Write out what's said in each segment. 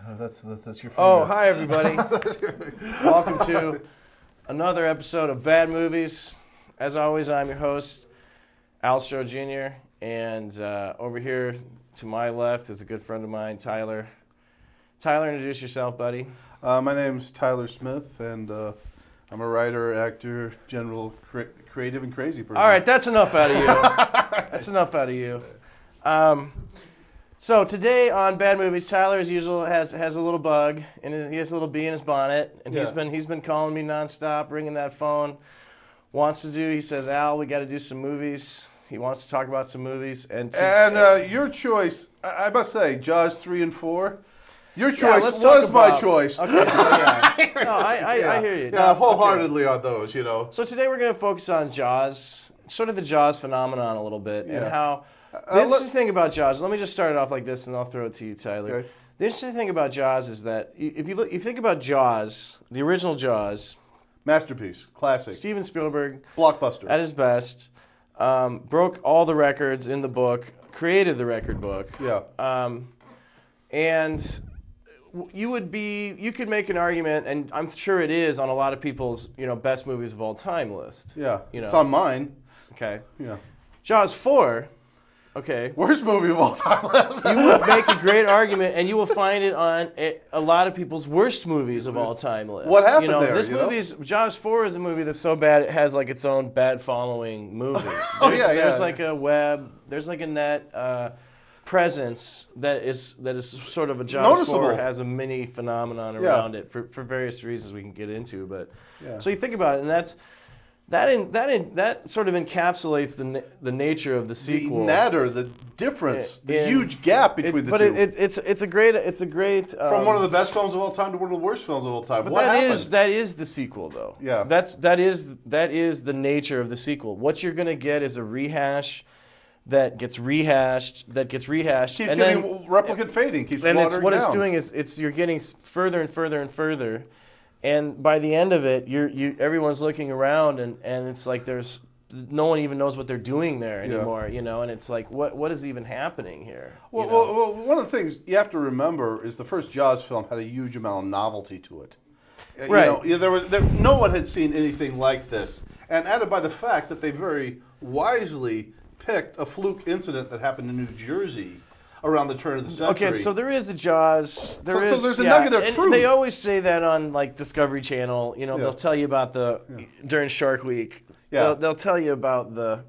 That's your finger. Oh, hi everybody. Welcome to another episode of Bad Movies. As always, I'm your host, Stroh Jr. And over here to my left is a good friend of mine, Tyler. Tyler, introduce yourself, buddy. My name's Tyler Smith, and I'm a writer, actor, general creative and crazy person. All right, that's enough out of you. That's enough out of you. So today on Bad Movies, Tyler, as usual, has a little bug, and he has a little bee in his bonnet, and he's been calling me nonstop, ringing that phone. He says, Al, we got to do some movies. He wants to talk about some movies, and your choice, I must say, Jaws 3 and 4. Your choice was my choice. Okay, so yeah, no, I hear you. Yeah, wholeheartedly on those, you know. So today we're going to focus on Jaws, sort of the Jaws phenomenon a little bit, and how. The interesting thing about Jaws, let me just start it off like this, and I'll throw it to you, Tyler. Okay. The interesting thing about Jaws is that if you think about Jaws, the original Jaws, masterpiece, classic, Steven Spielberg, blockbuster at his best, broke all the records in the book, created the record book. Yeah. And you could make an argument, and I'm sure it is on a lot of people's best movies of all time list. Yeah. It's on mine. Okay. Yeah. Jaws 4. Okay. Worst movie of all time. You would make a great argument, and you will find it on a lot of people's worst movies of all time list. What happened there? This Jaws 4 is a movie that's so bad it has like its own bad following movie. There's like a web, there's like a net presence that is sort of a Jaws 4 has a mini phenomenon around it for various reasons we can get into. But so you think about it, and that sort of encapsulates the nature of the sequel. The difference, the huge gap between the two. But it's a great from one of the best films of all time to one of the worst films of all time. But that is the sequel, though. Yeah. That is the nature of the sequel. What you're gonna get is a rehash that gets rehashed, keeps and getting then replicate fading, keeps and watering what down. it's doing is you're getting further and further and further. And by the end of it, everyone's looking around, and it's like there's no one even knows what they're doing there anymore, and it's like what is even happening here? Well, one of the things you have to remember is the first Jaws film had a huge amount of novelty to it. Right. No one had seen anything like this, and added by the fact that they very wisely picked a fluke incident that happened in New Jersey around the turn of the century. Okay, so there is a Jaws. So there's a nugget of truth. They always say that on like Discovery Channel. They'll tell you about during Shark Week. Yeah. They'll tell you about the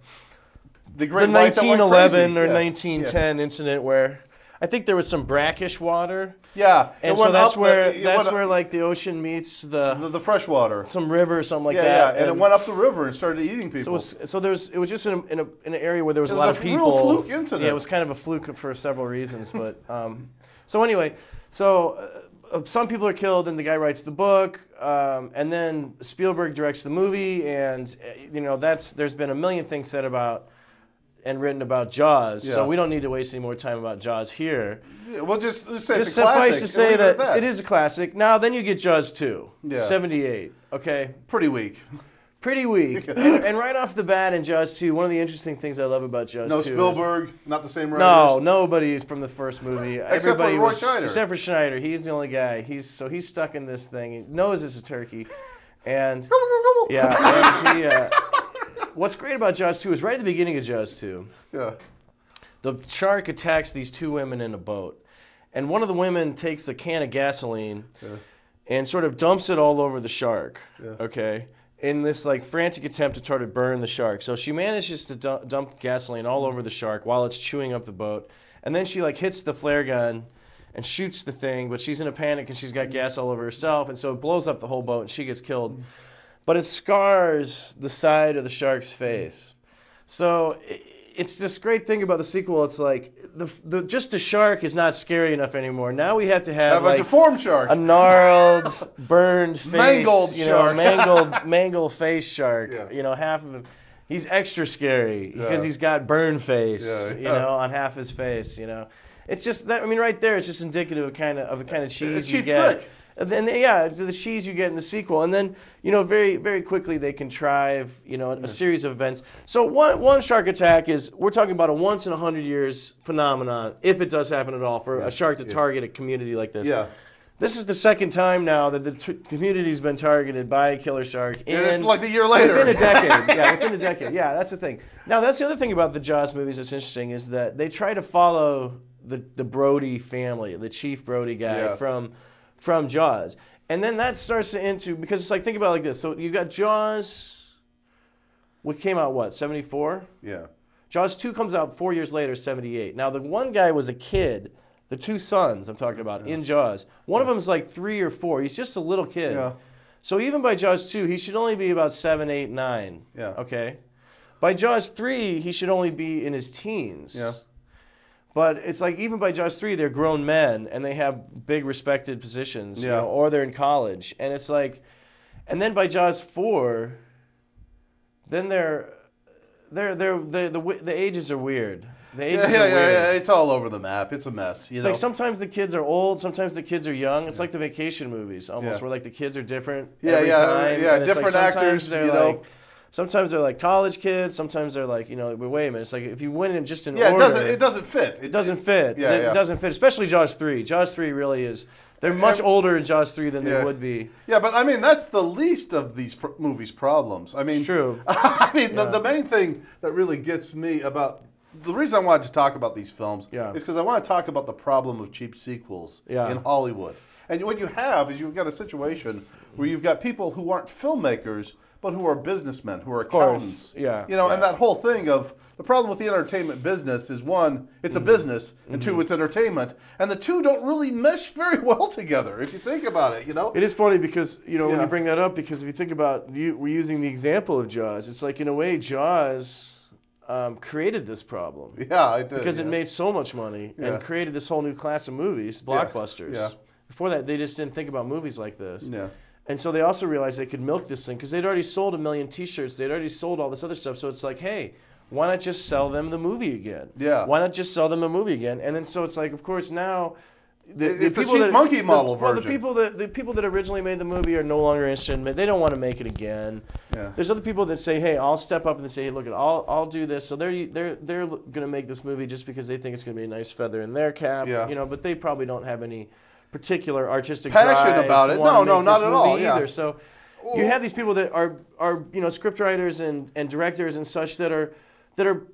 great white that went 1911 crazy. or 1910 incident where I think there was some brackish water. Yeah, and so that's where like the ocean meets the fresh water, some river or something like that. Yeah, and it went up the river and started eating people. So it was just in an area where there was a lot of people. It was a real fluke incident. Yeah, it was kind of a fluke for several reasons. But so anyway, some people are killed, and the guy writes the book, and then Spielberg directs the movie, and there's been a million things said about and written about Jaws, so we don't need to waste any more time about Jaws here. Yeah, well, just say it's a suffice classic. to say that it is a classic. Now, then you get Jaws 2, 78, okay? Pretty weak. and right off the bat in Jaws 2, one of the interesting things I love about Jaws 2 No Spielberg, not the same writers. No, nobody from the first movie. Except for Roy Schneider. Except for Schneider. He's the only guy. He's stuck in this thing. He knows it's a turkey. And, what's great about Jaws 2 is right at the beginning of Jaws 2, the shark attacks these two women in a boat. And one of the women takes a can of gasoline and sort of dumps it all over the shark, okay, in this like frantic attempt to try to burn the shark. So she manages to dump gasoline all over the shark while it's chewing up the boat. And then she like hits the flare gun and shoots the thing, but she's in a panic and she's got gas all over herself. And so it blows up the whole boat and she gets killed. But it scars the side of the shark's face. So it's this great thing about the sequel. It's like just the shark is not scary enough anymore. Now we have to have like a deformed shark, a gnarled, burned face, mangled shark, mangled face shark. Half of him. He's extra scary because he's got burned face, on half his face. It's just that, I mean, right there, it's just indicative of the kind of cheese you get. Trick. And then, yeah, the cheese you get in the sequel, and then very, very quickly they contrive a series of events. So one shark attack is, we're talking about a once in 100 years phenomenon, if it does happen at all, for a shark to target a community like this. Yeah. This is the second time now that the community's been targeted by a killer shark. It's like a year later. Within a decade. Yeah, within a decade. Yeah, that's the thing. Now, that's the other thing about the Jaws movies that's interesting is that they try to follow the Brody family, the Chief Brody guy from Jaws. And then that starts to because it's like, think about it like this. So you got Jaws, what came out, what, 74? Yeah. Jaws 2 comes out 4 years later, 78. Now, the one guy was a kid. The two sons I'm talking about in Jaws. One of them is like 3 or 4. He's just a little kid. Yeah. So even by Jaws 2, he should only be about 7, 8, 9. Yeah. Okay. By Jaws 3, he should only be in his teens. Yeah. But it's like even by Jaws 3, they're grown men and they have big respected positions, or they're in college. And it's like, and then by Jaws 4, then the ages are weird. The ages are weird. Yeah, it's all over the map. It's a mess. It's like sometimes the kids are old, sometimes the kids are young. It's like the vacation movies almost, where like the kids are different every time. Yeah, and it's different like actors. Sometimes they're like college kids. Sometimes they're like, wait a minute. It's like if you win it just in order. It doesn't fit. It doesn't fit. It doesn't fit, especially Jaws 3. Jaws 3 really is. They're much older in Jaws 3 than they would be. Yeah, but I mean, that's the least of these movies' problems. I mean, it's true. I mean, the main thing that really gets me about the reason I wanted to talk about these films is because I want to talk about the problem of cheap sequels in Hollywood. And what you have is you've got a situation where you've got people who aren't filmmakers, but who are businessmen, who are accountants. And that whole thing of the problem with the entertainment business is, one, it's a business, and two, it's entertainment. And the two don't really mesh very well together, if you think about it, It is funny because, when you bring that up, because if you think about, we're using the example of Jaws, it's like, in a way, Jaws created this problem. Yeah, it did. Because it made so much money and created this whole new class of movies, blockbusters. Yeah. Before that, they just didn't think about movies like this. Yeah. And so they also realized they could milk this thing because they'd already sold 1 million T-shirts. They'd already sold all this other stuff. So it's like, hey, why not just sell them the movie again? Yeah. Why not just sell them a movie again? And then so it's like, of course, now it's the cheap monkey model version. Well, the people that originally made the movie are no longer interested in it. They don't want to make it again. Yeah. There's other people that say, "Hey, I'll step up and say, hey, look, I'll do this." So they're going to make this movie just because they think it's going to be a nice feather in their cap. Yeah. But they probably don't have any particular artistic passion drive about to it. want to No, make not this at movie all. Either. Yeah. So you have these people that are scriptwriters and directors and such that are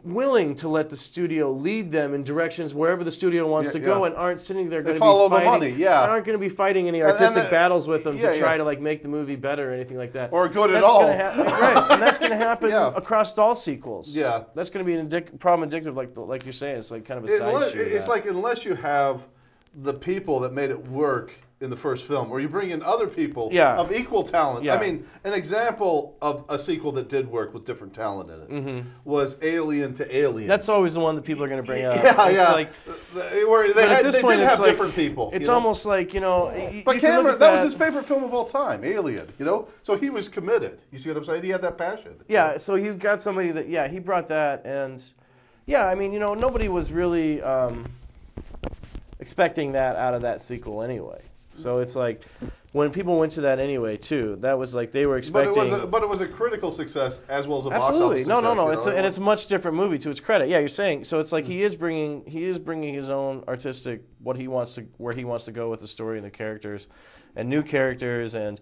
willing to let the studio lead them in directions wherever the studio wants to go, and aren't sitting there going to be fighting. Aren't going to be fighting any artistic battles with them to try to like make the movie better or anything like that. Or good at all. Right, and that's going to happen across all sequels. Yeah, that's going to be an problem indicative, like you're saying. It's like kind of a side issue. It's like unless you have the people that made it work in the first film, or you bring in other people of equal talent. I mean, an example of a sequel that did work with different talent in it was Alien to Aliens. That's always the one that people are going to bring up. Like, where they did have like, different people. It's almost like, But Cameron, that was his favorite film of all time, Alien, So he was committed. You see what I'm saying? He had that passion. Yeah, so you've got somebody that, he brought that, and, I mean, nobody was really expecting that out of that sequel anyway. So it's like, when people went to that anyway, too, that was like they were expecting. But it was a critical success as well as a box office success. Absolutely, no. It's a much different movie to its credit. Yeah, you're saying. So it's like he is bringing his own artistic where he wants to go with the story and the characters, and new characters, and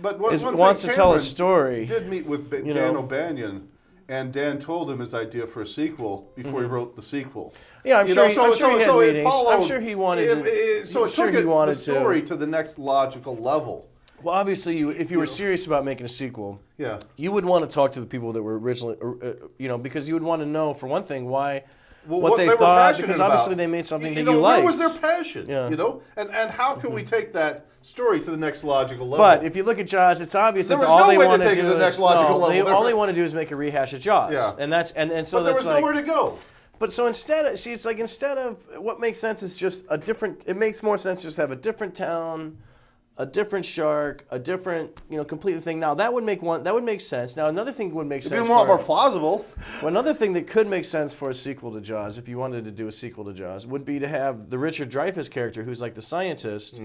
wants to tell a story. He did meet with Dan O'Banion. And Dan told him his idea for a sequel before he wrote the sequel. Yeah, I'm sure he had meetings. I'm sure he wanted to. So it took the story to the next logical level. Well, obviously, if you were serious about making a sequel, you would want to talk to the people that were originally, because you would want to know, for one thing, what they thought, because obviously they made something that you liked. Where was their passion? And how can we take that story to the next logical level? But if you look at Jaws, it's obvious that all they want to do is all they want to do is make a rehash of Jaws, and so there was nowhere to go. But so instead of what makes sense is just a different. It makes more sense to just have a different town, a different shark, a different, completely thing. Now that would make sense. Now another thing would make sense. It'd be a lot more plausible. Well, another thing that could make sense for a sequel to Jaws, if you wanted to do a sequel to Jaws, would be to have the Richard Dreyfuss character, who's like the scientist.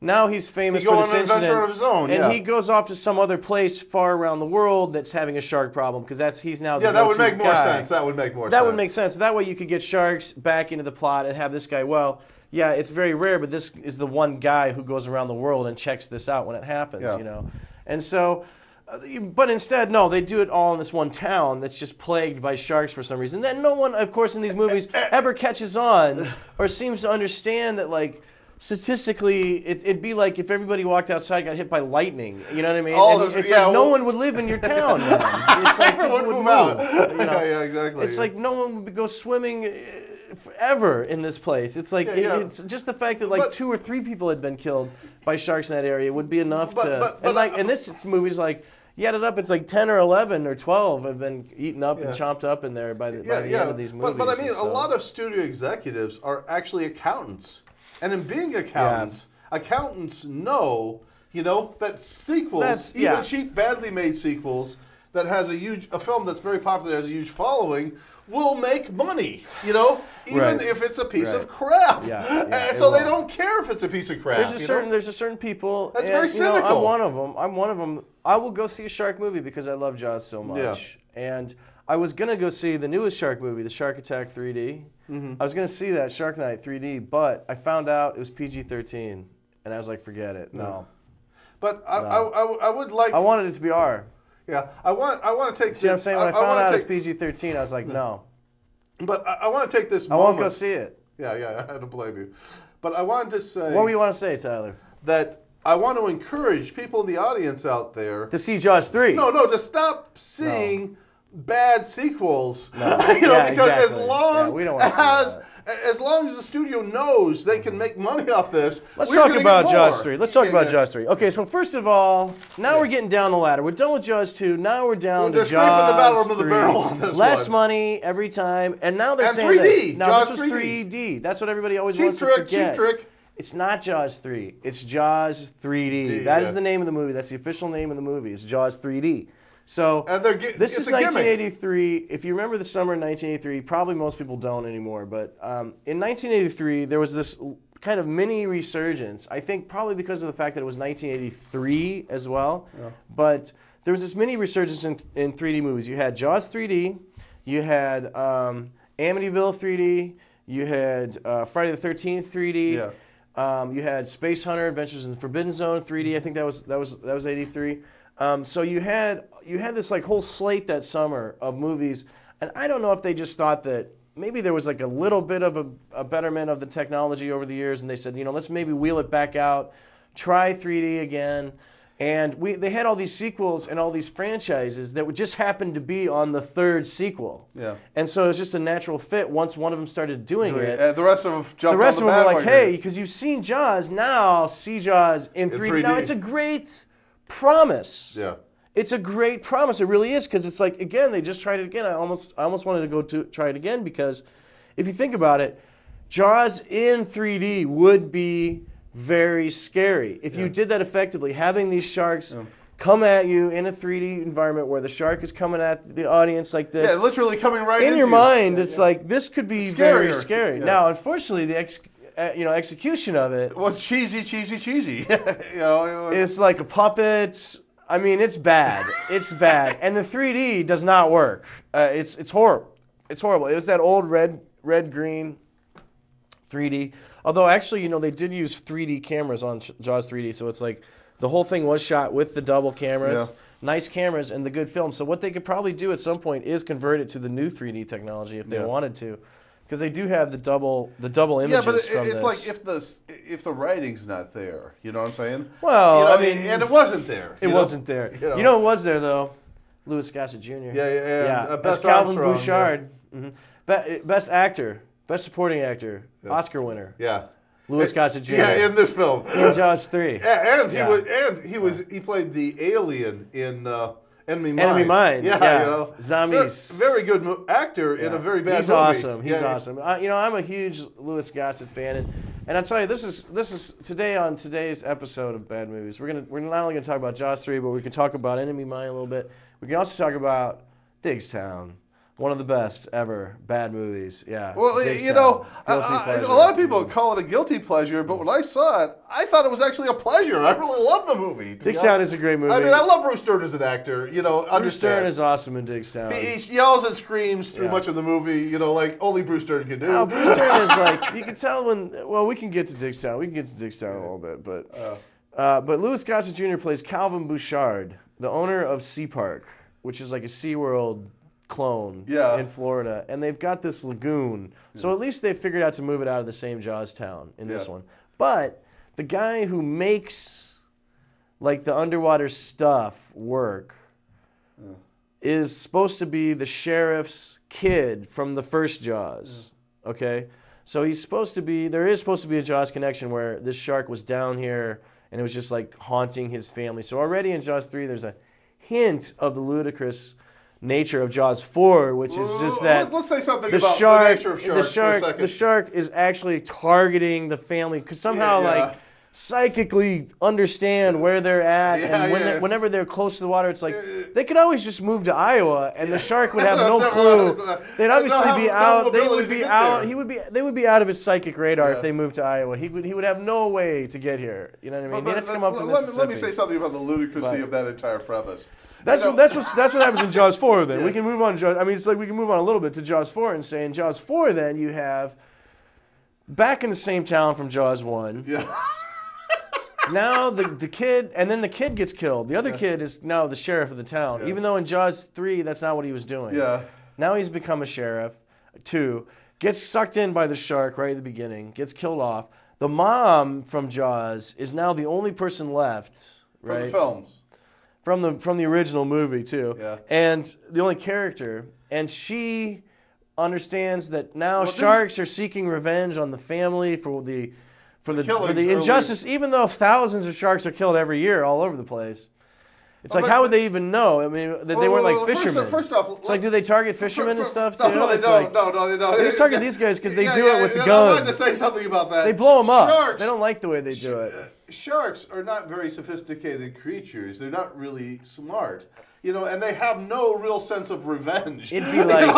Now he's famous for this incident, of his own, and he goes off to some other place far around the world that's having a shark problem because he's now the that would make more guy. sense. That would make more sense. That would make sense. That way you could get sharks back into the plot and have this guy. Well, yeah, it's very rare, but this is the one guy who goes around the world and checks this out when it happens. And so. But instead, no, they do it all in this one town that's just plagued by sharks for some reason. That no one, of course, in these movies ever catches on or seems to understand that, like, statistically, it'd be like if everybody walked outside and got hit by lightning. You know what I mean? It's like no one would live in your town. It's like everyone would move out. Yeah, exactly. It's like no one would go swimming forever in this place. It's like it's just the fact that like 2 or 3 people had been killed by sharks in that area would be enough and this movie's like. You add it up, it's like 10 or 11 or 12 have been eaten up and chomped up in there by the end of these movies. But I mean, a lot of studio executives are actually accountants. And in being accountants, accountants know, that sequels, even cheap, badly made sequels, that has a film that's very popular, has a huge following, will make money, even if it's a piece of crap. So they don't care if it's a piece of crap. There's a certain people. That's very cynical. I'm one of them. I will go see a shark movie because I love Jaws so much. And I was gonna go see the newest shark movie, The Shark Attack 3D. I was gonna see that Shark Night 3D, but I found out it was PG-13, and I was like, forget it. No. But I would like. I wanted it to be R. Yeah, I want to take. See what I'm saying? When I found out it was PG-13, I was like, no. But I want to take this moment. I won't go see it. Yeah, I don't blame you. But I wanted to say. What do you want to say, Tyler? That I want to encourage people in the audience out there to see Jaws 3. No, to stop seeing bad sequels. No. Because exactly. as long as the studio knows they can make money off this, let's talk about Jaws 3. Let's talk about Jaws 3. Okay, so first of all, now we're getting down the ladder. We're done with Jaws 2. Now we're down to Jaws 3. The bottom of the barrel on this Less money every time, and now they're saying 3D. This. Now Jaws this was 3D. That's what everybody always cheap wants to forget. Cheap trick. It's not Jaws 3. It's Jaws 3D. That is the name of the movie. That's the official name of the movie. It's Jaws 3D. So this is 1983. If you remember the summer of 1983, probably most people don't anymore. But in 1983, there was this kind of mini resurgence. I think probably because of the fact that it was 1983 as well. Yeah. But there was this mini resurgence in 3D movies. You had Jaws 3D. You had Amityville 3D. You had Friday the 13th 3D. Yeah. You had Space Hunter: Adventures in the Forbidden Zone 3D. I think that was 83. So you had this like whole slate that summer of movies, and I don't know if they just thought that maybe there was like a little bit of a betterment of the technology over the years, and they said, let's maybe wheel it back out, try 3D again, and they had all these sequels and all these franchises that would just happen to be on the 3rd sequel. Yeah. And so it was just a natural fit once one of them started doing it. And the rest of them jumped on the bandwagon. The rest of them were like, hey, because you've seen Jaws, now see Jaws in 3D. Now it's a great promise. Yeah. It's a great promise. It really is, because it's like, again, they just tried it again. I almost wanted to go try it again, because if you think about it, Jaws in 3D would be very scary. If you did that effectively, having these sharks come at you in a 3D environment where the shark is coming at the audience like this. Yeah, literally coming right in into your mind. It's like, this could be very scary. Yeah. Now, unfortunately, the execution of it was cheesy. It's like a puppet. I mean, it's bad. It's bad, and the 3D does not work. It's horrible. It's horrible. It was that old red green 3D. Although actually, they did use 3D cameras on Jaws 3D, so it's like the whole thing was shot with the double cameras, nice cameras, and the good film. So what they could probably do at some point is convert it to the new 3D technology if they wanted to. Because they do have the double images. Yeah, but it's this. like if the writing's not there, you know what I'm saying? Well, I mean, and it wasn't there. It wasn't there. You know what was there though? Louis Gossett Jr. Yeah. Best Calvin Bouchard. Yeah. Best actor, best supporting actor, Oscar winner. Yeah. Louis Gossett Jr. Yeah, in this film. In Jaws 3. He played the alien in Enemy Mine. Yeah. Zombies. Very good actor in a very bad movie. He's awesome. He's awesome. I'm a huge Louis Gossett fan, And I'll tell you, this is today on today's episode of Bad Movies. We're not only gonna talk about Jaws 3, but we can talk about Enemy Mine a little bit. We can also talk about Diggstown. One of the best ever bad movies, yeah. Well, you know, a lot of people call it a guilty pleasure, but when I saw it, I thought it was actually a pleasure. I really love the movie. Diggstown is a great movie. I mean, I love Bruce Dern as an actor. You know, Bruce Dern is awesome in Diggstown. He yells and screams through much of the movie. You know, like only Bruce Dern can do. No, Bruce Dern is like, you can tell when. Well, we can get to Diggstown. We can get to Diggstown a little bit, but Louis Gossett Jr. plays Calvin Bouchard, the owner of Sea Park, which is like a SeaWorld clone in Florida, and they've got this lagoon. So at least they figured out to move it out of the same Jaws town in this one. But the guy who makes like the underwater stuff work is supposed to be the sheriff's kid from the first Jaws. Okay? So he's supposed to be, there is supposed to be a Jaws connection where this shark was down here and it was just like haunting his family. So already in Jaws 3 there's a hint of the ludicrous nature of Jaws 4, which is just that let's say something about the nature of sharks for a second. The shark is actually targeting the family because somehow like psychically understand where they're at, and whenever they're close to the water, it's like they could always just move to Iowa, and the shark would have no clue. They'd obviously be out. They would be out. They would be out of his psychic radar if they moved to Iowa. He would have no way to get here. You know what I mean? But, come up to let me say something about the ludicrousy of that entire premise. That's what happens in Jaws 4. Then we can move on to Jaws. I mean, it's like we can move on a little bit to Jaws 4 and say in Jaws 4, then you have back in the same town from Jaws 1. Yeah. Now the kid, and then the kid gets killed. The other kid is now the sheriff of the town, even though in Jaws 3 that's not what he was doing. Yeah. Now he's become a sheriff. 2 gets sucked in by the shark right at the beginning, gets killed off. The mom from Jaws is now the only person left. Right. From the films. From the original movie too, yeah. And the only character, and she understands that now sharks are seeking revenge on the family for the injustice, even though thousands of sharks are killed every year all over the place. It's like, how would they even know? I mean, they weren't like fishermen. First off, it's like, do they target fishermen and stuff too? No, they don't. No, they don't. They just target these guys because they do it with the gun. I wanted to say something about that. They blow them up. They don't like the way they do it. Sharks are not very sophisticated creatures. They're not really smart. You know, and they have no real sense of revenge. It'd be like,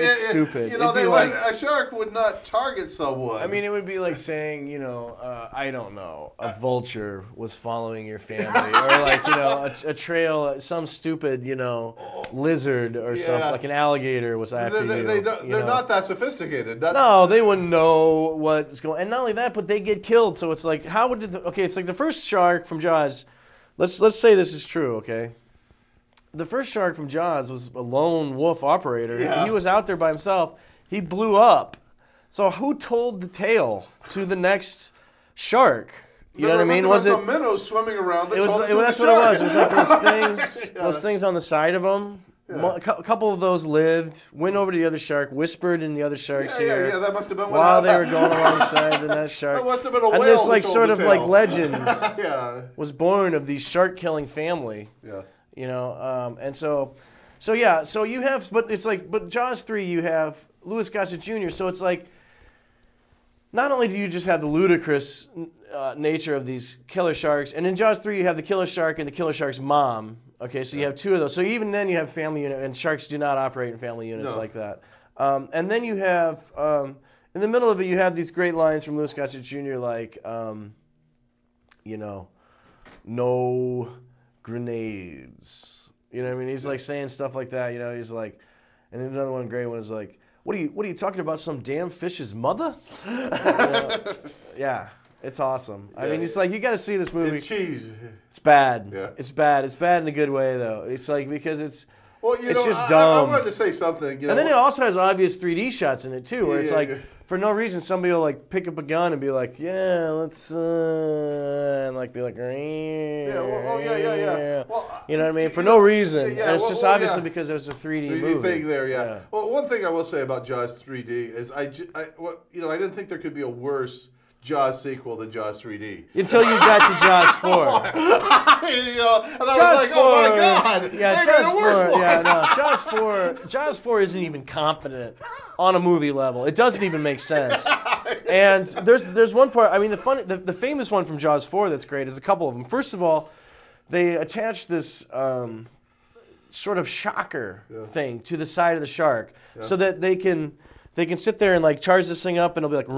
it's stupid. You know, a shark would not target someone. I mean, it would be like saying, you know, I don't know, a vulture was following your family, or like, you know, a trail, some stupid, you know, lizard or something, like an alligator was after you. They're not that sophisticated. No, they wouldn't know what's going. And not only that, but they get killed. So it's like, how would it's like the first shark from Jaws. Let's say this is true, okay? The first shark from Jaws was a lone wolf operator. Yeah. He was out there by himself. He blew up. So who told the tale to the next shark? You know what I mean? Was it some minnows swimming around? That's what it was. It was like those things, those things on the side of them. Yeah. A couple of those lived, went over to the other shark, whispered in the other shark's ear. Yeah, that must have been while they were going alongside the next shark. That must have been a whale. And this like sort of like legend was born of the shark-killing family. Yeah. You know, and so you have, but it's like, but Jaws 3, you have Louis Gossett Jr., so it's like, not only do you just have the ludicrous nature of these killer sharks, and in Jaws 3 you have the killer shark and the killer shark's mom, okay, so you have 2 of those, so even then you have family unit, and sharks do not operate in family units like that. And then you have, in the middle of it, you have these great lines from Louis Gossett Jr. like, you know, no grenades. You know what I mean? He's like saying stuff like that, you know, he's like, and then another one great one is like, what are you talking about, some damn fish's mother? You know? Yeah, it's awesome. I mean, it's like, you got to see this movie. It's cheese. It's bad. Yeah. It's bad. It's bad in a good way, though. It's like, because it's just I dumb. wanted to say something. You know, and then it also has obvious 3D shots in it, too, where it's like, for no reason, somebody will like pick up a gun and be like, yeah, let's, and like be like, well, you know what I mean? For no reason. And it's just obviously because it was a 3D movie. Thing there, yeah. Well, one thing I will say about Jaws 3D is I didn't think there could be a worse Jaws sequel than Jaws 3D. Until you got to Jaws 4. I mean, you know, and I Jaws was like, 4, oh my God. Yeah, Jaws 4. Yeah, no, Jaws 4 isn't even competent on a movie level. It doesn't even make sense. And there's one part, I mean, the famous one from Jaws 4 that's great is a couple of them. First of all, they attach this sort of shocker thing to the side of the shark so that they can sit there and like charge this thing up and it'll be like,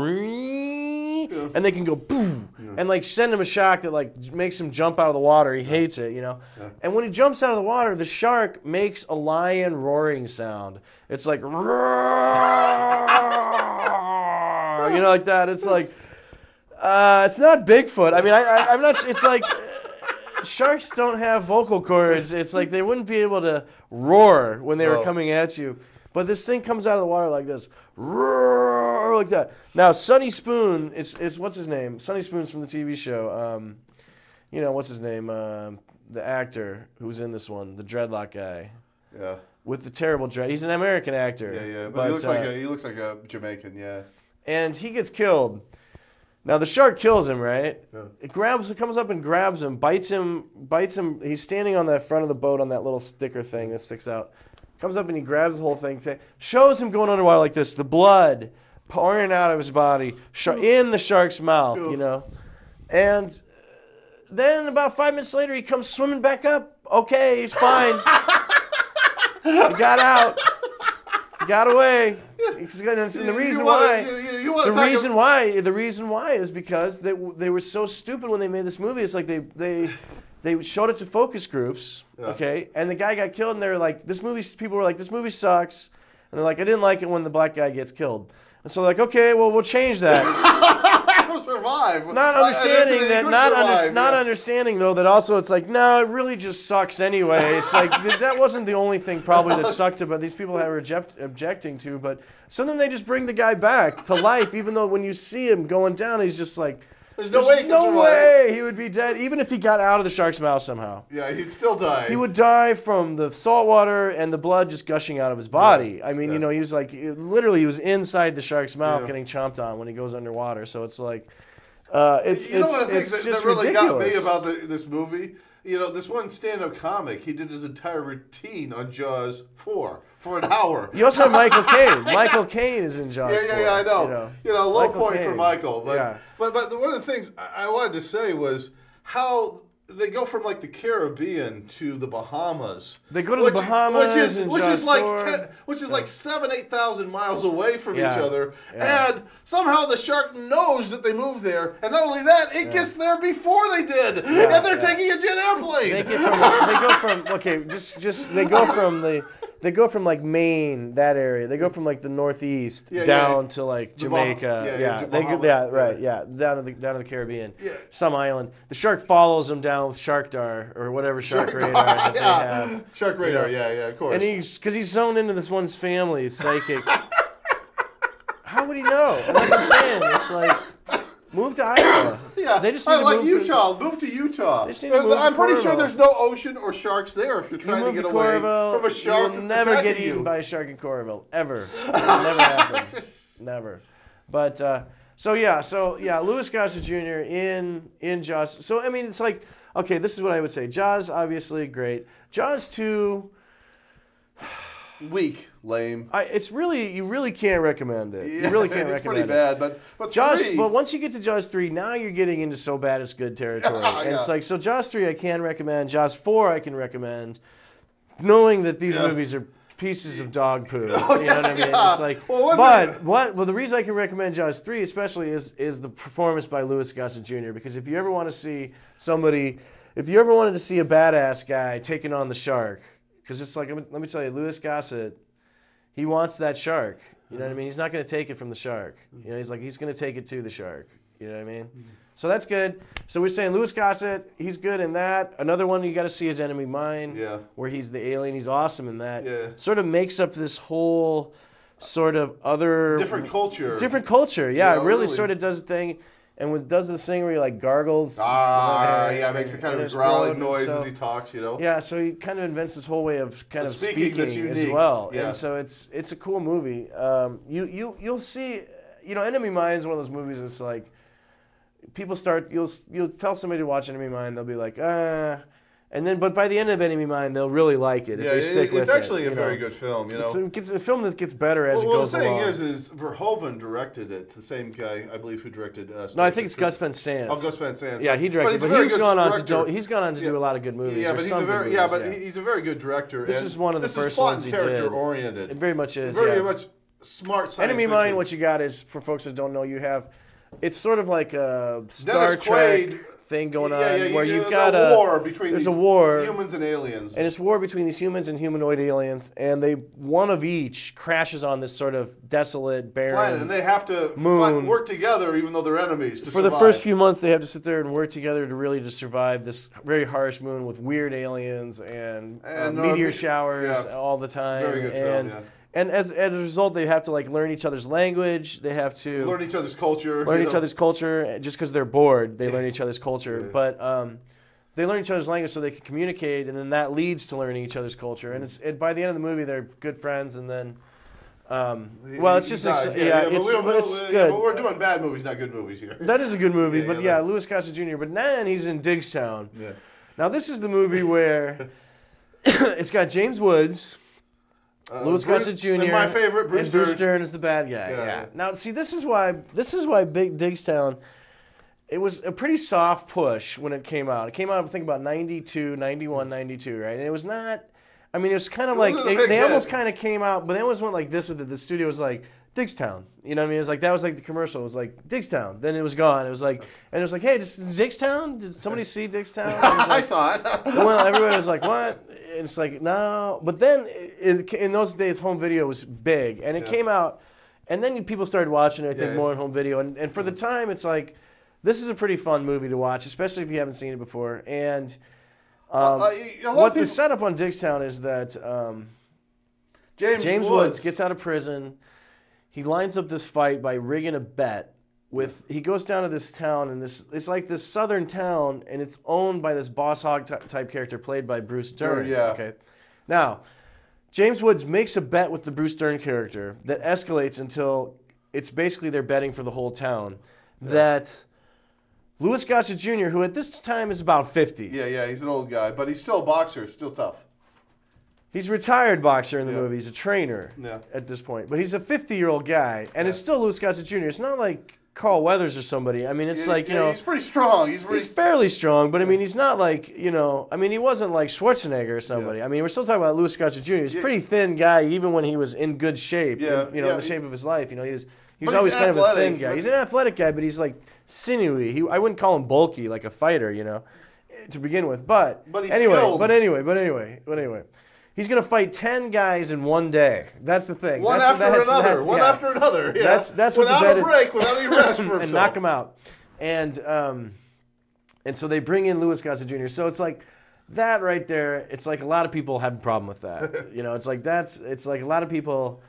and they can go boom and like send him a shock that like makes him jump out of the water. He hates it, you know. And when he jumps out of the water, the shark makes a lion roaring sound. It's like, roar, you know, like that. It's like, it's not Bigfoot. I mean, I'm not. It's like. Sharks don't have vocal cords. It's like they wouldn't be able to roar when they were coming at you. But this thing comes out of the water like this, roar, like that. Now, Sonny Spoon, it's what's his name? Sonny Spoon's from the TV show. You know, what's his name? The actor who's in this one, the dreadlock guy. Yeah. With the terrible dread. He's an American actor. Yeah. But he looks like a Jamaican, yeah. And he gets killed. Now the shark kills him, right? Yeah. It comes up and grabs him, bites him. He's standing on the front of the boat on that little sticker thing that sticks out. Comes up and he grabs the whole thing, shows him going underwater like this, the blood pouring out of his body in the shark's mouth, you know. And then about 5 minutes later, he comes swimming back up. Okay, he's fine. He got out. He got away. And the reason why is because they were so stupid when they made this movie. It's like they showed it to focus groups, okay, and the guy got killed, and they were like, people were like, this movie sucks, and they're like, I didn't like it when the black guy gets killed, and so they're like, okay, well, we'll change that. Survive. Not understanding though that also it's like, no, it really just sucks anyway. It's like that wasn't the only thing probably that sucked about these people that were objecting to, but so then they just bring the guy back to life, even though when you see him going down, he's just like, there's no way he would be dead, even if he got out of the shark's mouth somehow. Yeah, he'd still die. He would die from the salt water and the blood just gushing out of his body. I mean, you know, he was like, literally, he was inside the shark's mouth getting chomped on when he goes underwater. So it's like, it's just that really got me ridiculous. about this movie. You know, this one stand-up comic, he did his entire routine on Jaws 4 for an hour. You also have Michael Caine. Michael Caine is in Jaws 4. Yeah, I know. You know, low Michael point Caine. For Michael. But, but one of the things I wanted to say was how they go from like the Caribbean to the Bahamas. They go to the Bahamas, which is like 7,000-8,000 miles away from each other, and somehow the shark knows that they moved there, and not only that, it gets there before they did, and they're taking a jet airplane. They go from like Maine, that area. They go from like the Northeast down to like Jamaica. Down to the Caribbean, some island. The shark follows them down with Sharkdar or whatever shark radar that they have. Shark radar, of course. And because he's zoned into this one's family, psychic. How would he know? And like I'm saying, it's like. Move to Iowa. Yeah, they just need to like move Utah. Move to Utah. I'm pretty sure there's no ocean or sharks there if you're trying to get away from a shark. You'll never get eaten by a shark in Coralville. Ever. It'll never happen. Never. But, Louis Gossett Jr. in Jaws. So, I mean, it's like, okay, this is what I would say. Jaws, obviously, great. Jaws 2... weak, lame. You really can't recommend it. You really can't recommend it. It's pretty bad, but Jaws. 3. But once you get to Jaws 3, now you're getting into so bad it's good territory. And it's like, so Jaws 3 I can recommend. Jaws 4 I can recommend, knowing that these movies are pieces of dog poo. You know what I mean? It's like, the reason I can recommend Jaws 3 especially is the performance by Louis Gossett Jr. Because if you ever want to see if you ever wanted to see a badass guy taking on the shark. Because it's like, let me tell you, Louis Gossett, he wants that shark. You know what I mean? He's not going to take it from the shark. You know, he's going to take it to the shark. You know what I mean? So that's good. So we're saying Louis Gossett, he's good in that. Another one you got to see is Enemy Mine, where he's the alien. He's awesome in that. Yeah. Sort of makes up this whole sort of other... Different culture. Yeah, it really sort of does a thing. And does this thing where he like gargles. Makes a kind of growling noise as he talks, you know. Yeah, so he kind of invents this whole way of kind of speaking as well. Yeah. And so it's a cool movie. You'll see, Enemy Mine is one of those movies that's like, people start, you'll tell somebody to watch Enemy Mine, they'll be like, and then, but by the end of Enemy Mine, they'll really like it if they stick with it. It's actually a very good film, you know. It's a film that gets better as it goes along. Well, the thing is Verhoeven directed it. It's the same guy, I believe, who directed. No, I think it's Gus Van Sant. Oh, Gus Van Sant. Yeah, he directed. But he's gone on to do a lot of good movies. Yeah, but he's a very good director. This is one of the first ones he did. Character oriented. It very much is. Very much smart science Enemy Mine. What you got is, for folks that don't know, it's sort of like a Star Trek thing going on where you've got a war between humans and aliens. And it's war between these humans and humanoid aliens, and one of each crashes on this sort of desolate, barren planet, and they have to work together even though they're enemies to survive. For the first few months, they have to sit there and work together to really survive this very harsh moon with weird aliens and meteor showers all the time. Very good film, yeah. And as a result, they have to learn each other's language. They have to learn each other's culture. Learn each other's culture. Just because they're bored, they learn each other's culture. Yeah. But they learn each other's language so they can communicate, and then that leads to learning each other's culture. And by the end of the movie, they're good friends. And then, it's just it's good. But we're doing bad movies, not good movies here. That is a good movie, Louis Gossett Jr. But then he's in Digstown. Yeah. Now this is the movie where it's got James Woods. Louis Gossett Jr. And my favorite, Bruce Dern is the bad guy. Yeah. Now, see, this is why Big Digstown, it was a pretty soft push when it came out. It came out, I think, about 92, 91, 92, right? And it was not, I mean, it was kind of like, they almost kind of came out, but they almost went like this with it. The studio was like, Digstown. You know what I mean? It was like, that was like the commercial. It was like, Digstown. Then it was gone. It was like, and it was like, hey, Digstown? Did somebody see Digstown? I saw it. Well, everybody was like, what? And it's like, no. But then in those days, home video was big. And it came out, and then people started watching it, I think, more on home video. And for the time, it's like, this is a pretty fun movie to watch, especially if you haven't seen it before. And what the setup on Digstown is that James Woods gets out of prison. He lines up this fight by rigging a bet. He goes down to this town, and it's like this southern town, and it's owned by this boss hog type character played by Bruce Dern. Yeah. Okay. Now, James Woods makes a bet with the Bruce Dern character that escalates until it's basically they're betting for the whole town. Yeah. That Louis Gossett Jr., who at this time is about 50. Yeah, he's an old guy, but he's still a boxer, still tough. He's a retired boxer in the movie. He's a trainer at this point. But he's a 50-year-old guy, and it's still Louis Gossett Jr. It's not like Carl Weathers or somebody. I mean, it's he's pretty strong. He's fairly strong, but I mean, he's not like, I mean, he wasn't like Schwarzenegger or somebody. I mean, we're still talking about Louis Gossett Jr. He's a pretty thin guy, even when he was in good shape, in the shape of his life. He's always kind of a thin guy. He's an athletic guy, but he's like sinewy. I wouldn't call him bulky, like a fighter, to begin with. But anyway. He's going to fight 10 guys in one day. That's the thing. One after another. Yeah. That's without a break, without any rest for himself. And knock him out. And so they bring in Louis Gossett Jr. So it's like that right there. It's like a lot of people have a problem with that. It's like a lot of people.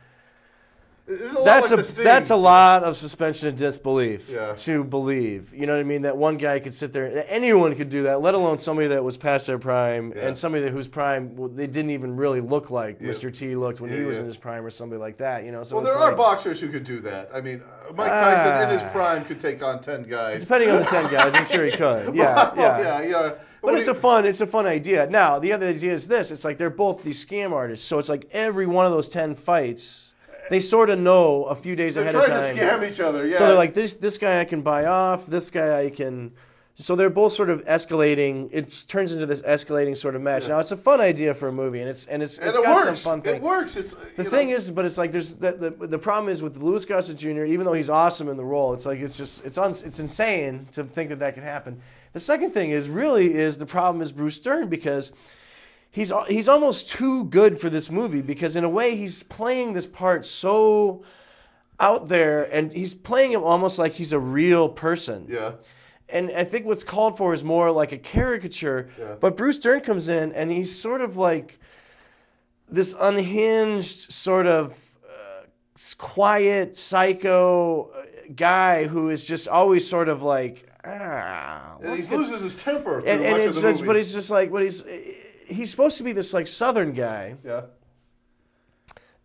That's a lot of suspension of disbelief to believe. You know what I mean? That one guy could sit there, anyone could do that, let alone somebody that was past their prime and somebody whose prime they didn't even really look like Mr. T looked when he was in his prime or somebody like that. So there are boxers who could do that. I mean, Mike Tyson in his prime could take on 10 guys. Depending on the 10 guys, I'm sure he could. Yeah. But it's a fun idea. Now, the other idea is this. It's like they're both these scam artists. So it's like every one of those 10 fights, they sort of know a few days ahead of time. They're trying to scam each other, So they're like, this guy I can buy off, this guy I can... So they're both sort of escalating. It turns into this escalating sort of match. Yeah. Now, it's a fun idea for a movie, and it's got some fun things. It works. The thing is, but it's like the problem is with Louis Gossett Jr., even though he's awesome in the role, it's like it's insane to think that could happen. The second thing is the problem is Bruce Dern, because he's almost too good for this movie, because in a way he's playing this part so out there, and he's playing him almost like he's a real person. Yeah. And I think what's called for is more like a caricature. Yeah. But Bruce Dern comes in, and he's sort of like this unhinged sort of quiet, psycho guy who is just always sort of like, and he loses his temper through much of the movie. But he's just like, he's supposed to be this like Southern guy. Yeah.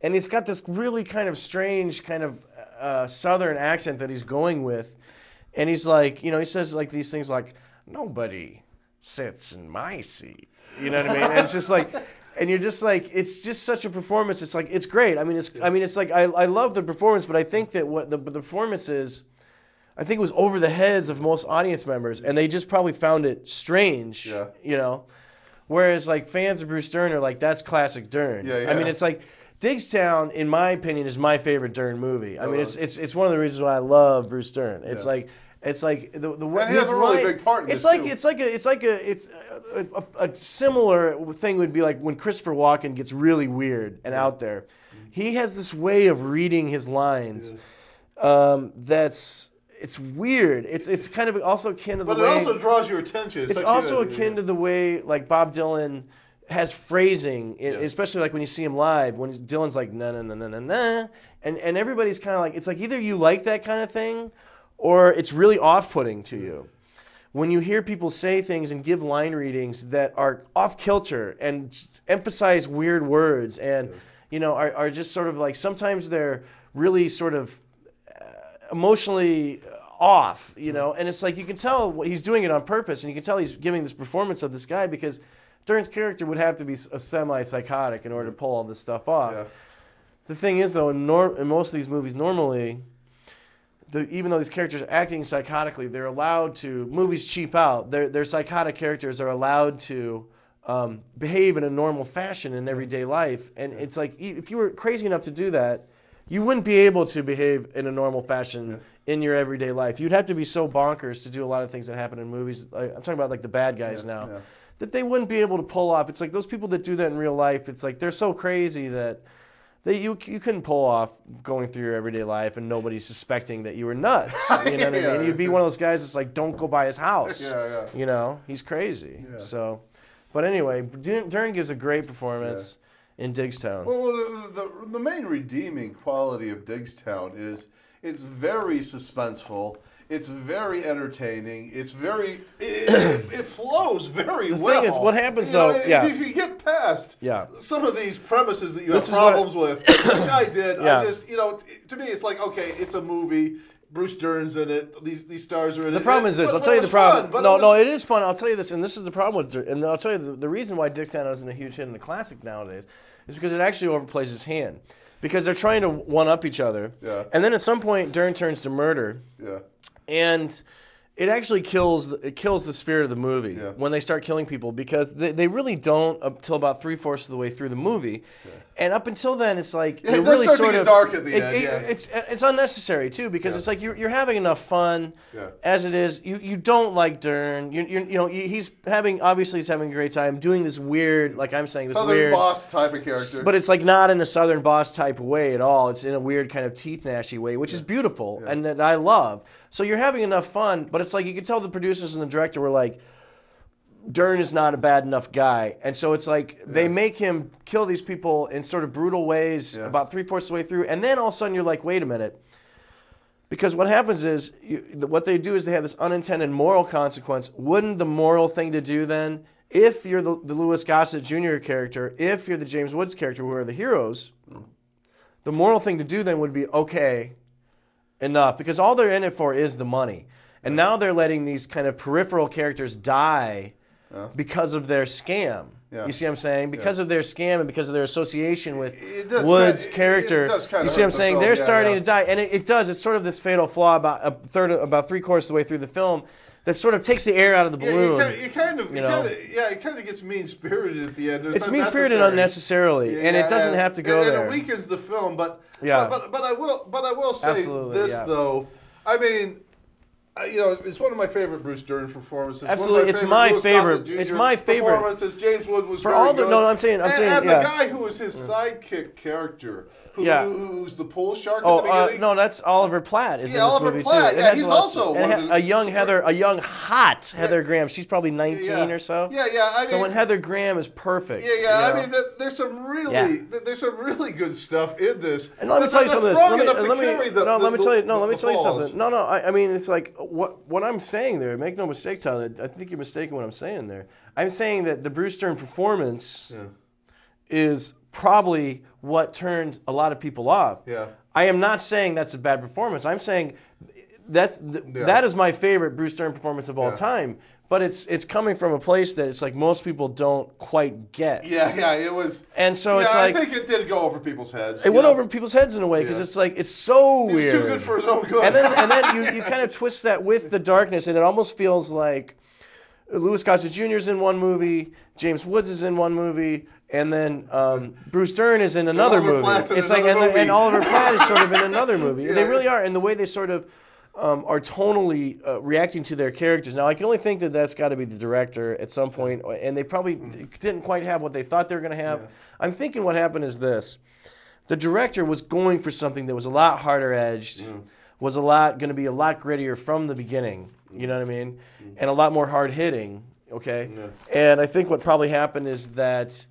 And he's got this really kind of strange kind of Southern accent that he's going with. And he's like, you know, he says like these things like, nobody sits in my seat. You know what I mean? And it's just like, and you're just like, it's just such a performance. It's like, it's great. I mean, it's like, I love the performance, but I think that what the performance is, I think it was over the heads of most audience members, and they just probably found it strange, you know? Whereas like fans of Bruce Dern are like, that's classic Dern. I mean, it's like, Diggstown, in my opinion, is my favorite Dern movie. I mean, it's one of the reasons why I love Bruce Dern. It's like the way he has a really big part in it's this like too. it's a similar thing would be like when Christopher Walken gets really weird and out there. He has this way of reading his lines it's weird. It's kind of also akin to the way. But it also draws your attention. It's also akin to the way like Bob Dylan has phrasing, especially like when you see him live, when Dylan's like na na na na na na, and everybody's kind of like, it's like either you like that kind of thing, or it's really off-putting to you. When you hear people say things and give line readings that are off kilter and emphasize weird words, and you know are just sort of like, sometimes they're really sort of emotionally off, you know, and it's like you can tell he's doing it on purpose, and you can tell he's giving this performance of this guy because Dern's character would have to be a semi-psychotic in order to pull all this stuff off. The thing is, though, in most of these movies, normally, even though these characters are acting psychotically, they're allowed to, movies cheap out, their psychotic characters are allowed to behave in a normal fashion in everyday life. And it's like, if you were crazy enough to do that, you wouldn't be able to behave in a normal fashion in your everyday life. You'd have to be so bonkers to do a lot of things that happen in movies. I'm talking about like the bad guys now. That they wouldn't be able to pull off. It's like those people that do that in real life, it's like they're so crazy that you couldn't pull off going through your everyday life and nobody suspecting that you were nuts. You know what I mean? You'd be one of those guys that's like, don't go by his house. You know, he's crazy. So, but anyway, Dern gives a great performance in Diggstown. Well, the main redeeming quality of Diggstown is it's very suspenseful. It's very entertaining. It's very. It flows very well. The thing is, what happens though? If you get past some of these premises that you have problems with, which I did, I just, you know, to me, it's like, okay, it's a movie. Bruce Dern's in it. These stars are in it. The problem is this. I'll tell you the problem. No, it is fun. I'll tell you this, and this is the problem with, and I'll tell you the reason why Diggstown isn't a huge hit in the classic nowadays is because it actually overplays his hand, because they're trying to one up each other, and then at some point Dern turns to murder. And it actually kills the spirit of the movie when they start killing people, because they really don't until about 3/4 of the way through the movie. And up until then, it's like it really sort of get dark at the end. It's unnecessary too, because it's like you're having enough fun as it is. You don't like Dern. You know he's having a great time doing this weird, like I'm saying, this Southern weird boss type of character. But it's like not in a Southern boss type way at all. It's in a weird kind of teeth gnashy way, which is beautiful and that I love. So you're having enough fun, but it's like you can tell the producers and the director were like, Dern is not a bad enough guy. And so it's like they make him kill these people in sort of brutal ways about 3/4 of the way through. And then all of a sudden you're like, wait a minute. Because what happens is, what they do is they have this unintended moral consequence. Wouldn't the moral thing to do then, if you're the Louis Gossett Jr. character, if you're the James Woods character, who are the heroes, the moral thing to do then would be, okay, enough. Because all they're in it for is the money. And now they're letting these kind of peripheral characters die because of their scam. You see what I'm saying? Because of their scam and because of their association with Wood's character. You see what I'm saying? They're starting to die. And it does. It's sort of this fatal flaw about 3/4 of the way through the film that sort of takes the air out of the balloon. It kind of gets mean-spirited at the end. It's mean-spirited unnecessarily, and it doesn't have to go there. And it weakens the film, but I will say though. I mean, you know, it's one of my favorite Bruce Dern performances. Absolutely, it's my favorite. It's my favorite performances. James Wood was for all the. good. No, I'm saying, and the guy who was his sidekick character, who's the pool shark at the beginning. No, that's Oliver Platt. Is in this Oliver movie Platt. too. Yeah, he's also a young hot Heather Graham. She's probably 19 or so. I mean, so when Heather Graham is perfect. I mean, there's some really good stuff in this. And let me tell you something. Let me tell you something. No. I mean, it's like what I'm saying there. Make no mistake, Tyler. I think you're mistaken what I'm saying there. I'm saying that the Bruce Dern performance is probably what turned a lot of people off. I am not saying that's a bad performance. I'm saying that is my favorite Bruce Dern performance of all time. But it's coming from a place that it's like most people don't quite get. Yeah, it was. And so it's like, I think it did go over people's heads. It went over people's heads in a way because it's like it's so weird. It's too good for his own good. And then you kind of twist that with the darkness, and it almost feels like Louis Gossett Jr. is in one movie, James Woods is in one movie, and then Bruce Dern is in another movie. It's like and Oliver Platt is sort of in another movie. They really are, and the way they sort of are tonally reacting to their characters. Now, I can only think that that's got to be the director at some point, and they probably didn't quite have what they thought they were going to have. I'm thinking what happened is this. The director was going for something that was a lot harder edged, was going to be a lot grittier from the beginning, you know what I mean? And a lot more hard hitting, okay? And I think what probably happened is that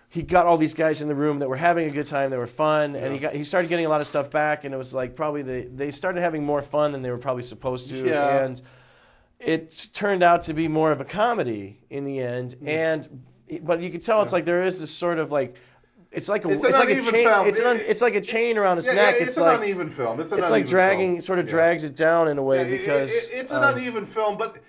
he got all these guys in the room that were having a good time, they were fun, and he started getting a lot of stuff back, and it was like probably they started having more fun than they were probably supposed to, and it turned out to be more of a comedy in the end, but you could tell it's like there is this sort of like it's like a chain. It's like a chain around his neck. It's an uneven film. It's like dragging, sort of drags it down in a way because it's an uneven film, but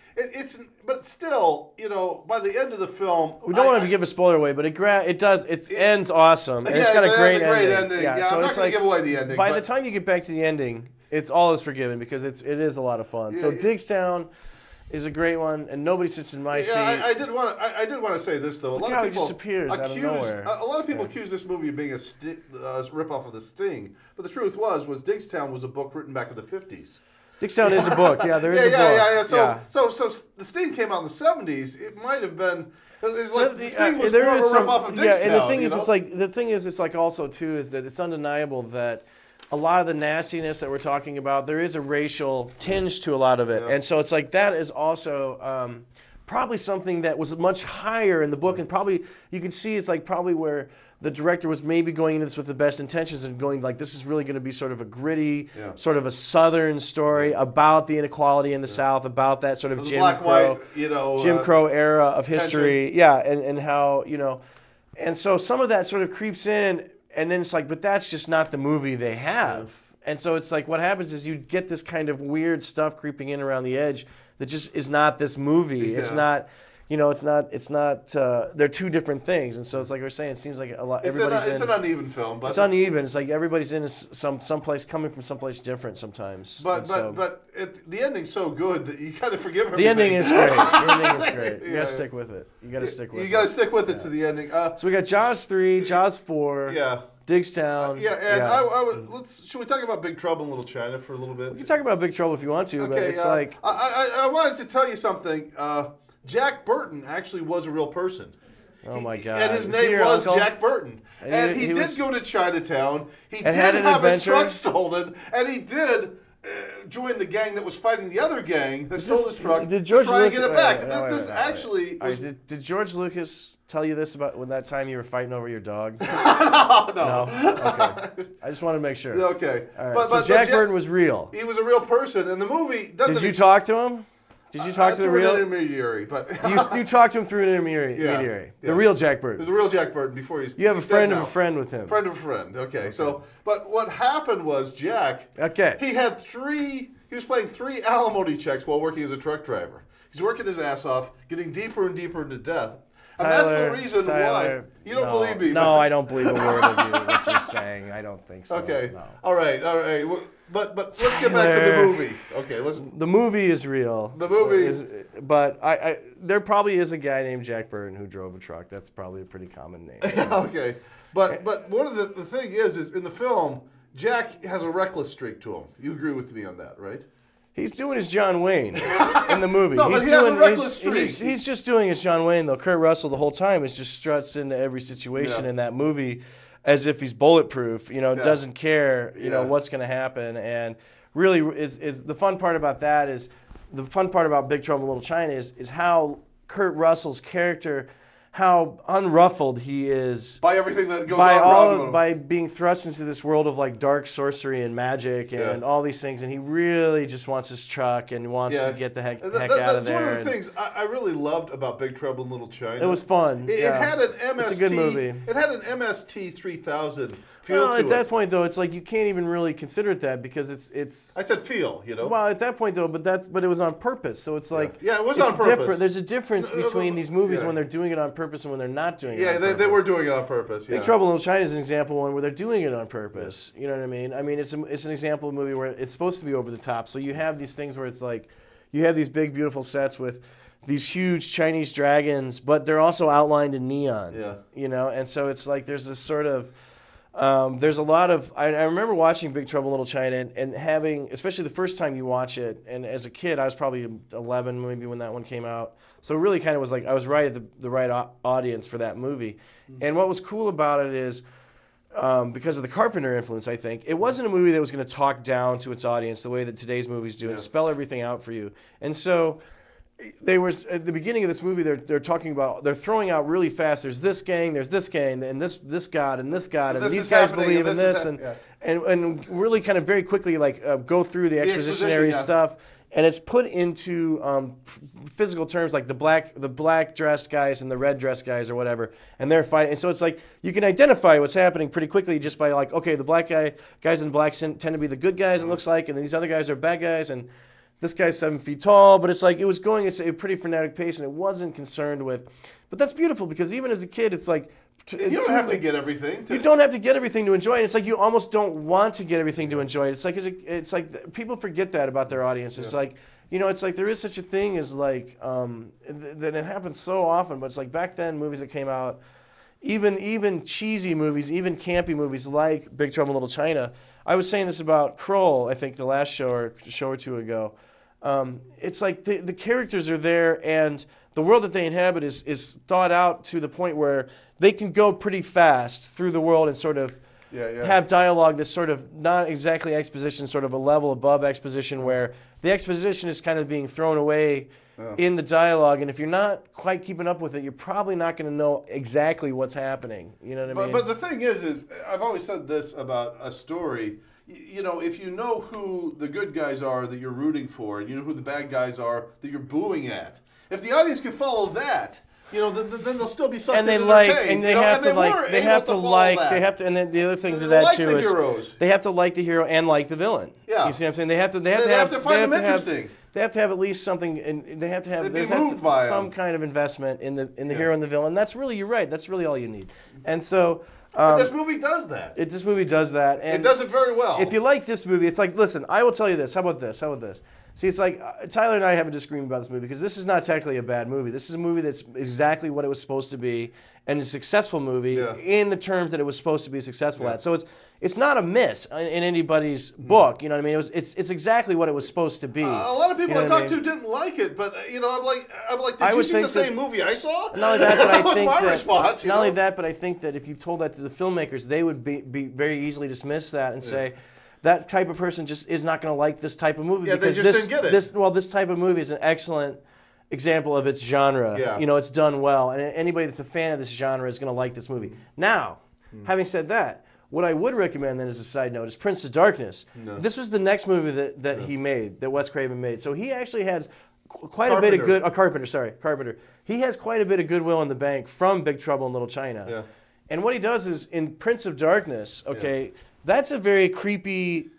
but still, you know, by the end of the film, we don't want to give a spoiler away, but it ends awesome, and it's got a great ending. Yeah, so I'm not going to give away the ending. By the time you get back to the ending, it's all is forgiven because it is a lot of fun. So Digstown is a great one, and nobody sits in my seat. I did want to say this though. A lot of people just appears out of nowhere. A lot of people accuse this movie of being a ripoff of The Sting, but the truth was Digstown was a book written back in the 50s. Digstown is a book. Yeah, there is a book. So The Sting came out in the 70s. It might have been. It's like The Sting was more of a ripoff of Digstown. Yeah, and the thing is, it's like also too is that it's undeniable that a lot of the nastiness that we're talking about, there is a racial tinge to a lot of it. And so it's like that is also probably something that was much higher in the book. And probably, you can see it's like probably where the director was maybe going into this with the best intentions and going like, this is really going to be sort of a gritty, sort of a Southern story about the inequality in the South, about that sort of Jim Crow era of history. Yeah, and how, you know, and so some of that sort of creeps in. And then it's like, but that's just not the movie they have. And so it's like what happens is you get this kind of weird stuff creeping in around the edge that just is not this movie. It's not, you know, it's not, they're two different things. And so it's like we're saying, it seems like a lot, it's an uneven film. But it's uneven. It's like everybody's in someplace, coming from someplace different sometimes. But the ending's so good that you kind of forgive everything. The ending is great. The ending is great. You got to stick with it. You got to stick with it. You got to stick with it to the ending. So we got Jaws 3, Jaws 4. Digstown. Should we talk about Big Trouble in Little China for a little bit? We can talk about Big Trouble if you want to, but it's like... I wanted to tell you something. Jack Burton actually was a real person. Oh my God! And his name was Jack Burton. And he did go to Chinatown. He did have his truck stolen, and he did join the gang that was fighting the other gang that stole his truck to try and get it back. Did George Lucas tell you this about when that time you were fighting over your dog? No. Okay. I just wanted to make sure. Okay. All right. So Jack Burton was real. He was a real person, and the movie doesn't... Did you talk to him? Did you talk to the real... an intermediary, but... you talked to him through an intermediary. The real Jack Burton. The real Jack Burton before he's... You have a friend of a friend with him. Friend of a friend, okay. So, but what happened was Jack... He had he was playing 3 alimony checks while working as a truck driver. He's working his ass off, getting deeper and deeper into death. And that's the reason why... You don't believe me. No, I don't believe a word of what you're saying. I don't think so. Okay. No. All right. But let's get back to the movie. Okay, The movie is real. The movie but there probably is a guy named Jack Burton who drove a truck. That's probably a pretty common name. Okay. But one of the thing is in the film, Jack has a reckless streak to him. You agree with me on that, right? He's doing his John Wayne in the movie. No, but he has a reckless streak. He's just doing his John Wayne, though. Kurt Russell the whole time is just struts into every situation in that movie as if he's bulletproof, doesn't care, what's going to happen. And really is the fun part about that is, the fun part about Big Trouble in Little China is how Kurt Russell's character how unruffled he is by everything that goes on by being thrust into this world of like dark sorcery and magic and all these things, and he really just wants his truck and wants to get the heck out of there. That's one of the things I really loved about Big Trouble in Little China. It was fun. It had an MST. It's a good movie. It had an MST 3000 feel to it. At that point though, it's like you can't even really consider it that because it's. I said feel, you know. Well, at that point though, but it was on purpose. So it's like it was on purpose. There's a difference between these movies when they're doing it on purpose and when they're not doing it on purpose. They were doing it on purpose. Big Trouble in Little China is an example of one where they're doing it on purpose. You know what I mean? I mean, it's an example of a movie where it's supposed to be over the top. So you have these things where it's like, you have these big, beautiful sets with these huge Chinese dragons, but they're also outlined in neon. Yeah. You know, and so it's like there's this sort of, there's a lot of, I remember watching Big Trouble in Little China and having, especially the first time you watch it, and as a kid, I was probably 11 maybe when that one came out. So it really kind of was like, I was right at the right audience for that movie. Mm-hmm. And what was cool about it is, because of the Carpenter influence, I think, it wasn't a movie that was going to talk down to its audience the way that today's movies do and spell everything out for you. And so they were, at the beginning of this movie, they're talking about, they're throwing out really fast, there's this gang, and this god, and this god, and these guys believe in this, and really kind of very quickly like go through the expositionary stuff. And it's put into physical terms like the black dressed guys and the red dressed guys or whatever, and they're fighting. And so it's like you can identify what's happening pretty quickly just by like, okay, the black guys in black tend to be the good guys, it looks like, and then these other guys are bad guys, and this guy's 7 feet tall. But it's like it was going at a pretty frenetic pace, and it wasn't concerned with. But that's beautiful because even as a kid, it's like. You don't have to get everything. You don't have to get everything to enjoy it. It's like you almost don't want to get everything to enjoy it. It's like people forget that about their audience. It's like, you know, it's like there is such a thing as like that it happens so often. But it's like back then, movies that came out, even cheesy movies, even campy movies like Big Trouble in Little China. I was saying this about Kroll, I think the last show or two ago. It's like the characters are there and the world that they inhabit is thought out to the point where they can go pretty fast through the world and sort of have dialogue that's sort of not exactly exposition, sort of a level above exposition where the exposition is kind of being thrown away in the dialogue. And if you're not quite keeping up with it, you're probably not going to know exactly what's happening. You know what I mean? But the thing is I've always said this about a story. You know, if you know who the good guys are that you're rooting for, and you know who the bad guys are that you're booing at, if the audience can follow that, you know, then they'll still be something. And they have to like, and then the other thing to that too is they have to like the hero and like the villain. Yeah, you see what I'm saying? They have to find them interesting. They have to have at least something, and they have to have some kind of investment in the hero and the villain. That's really, you're right. That's really all you need. And so. This movie does that. This movie does that. And it does it very well. If you like this movie, it's like, listen, I will tell you this. How about this? See, it's like Tyler and I have a disagreement about this movie because this is not technically a bad movie. This is a movie that's exactly what it was supposed to be and a successful movie in the terms that it was supposed to be successful at. So it's not a miss in anybody's book. You know what I mean? It's exactly what it was supposed to be. A lot of people I talked to didn't like it, but you know, I'm like, did you see the same movie I saw? Not only that, but that was my response. Not only that, but I think that if you told that to the filmmakers, they would be very easily dismiss that and say. That type of person just is not going to like this type of movie because they just didn't get it. This type of movie is an excellent example of its genre. Yeah. You know, it's done well, and anybody that's a fan of this genre is going to like this movie. Now, having said that, what I would recommend then as a side note is Prince of Darkness. No. This was the next movie that he made, that Wes Craven made. So he actually has quite a bit of good. Carpenter. He has quite a bit of goodwill in the bank from Big Trouble in Little China. Yeah. And what he does is in Prince of Darkness, that's a very creepy.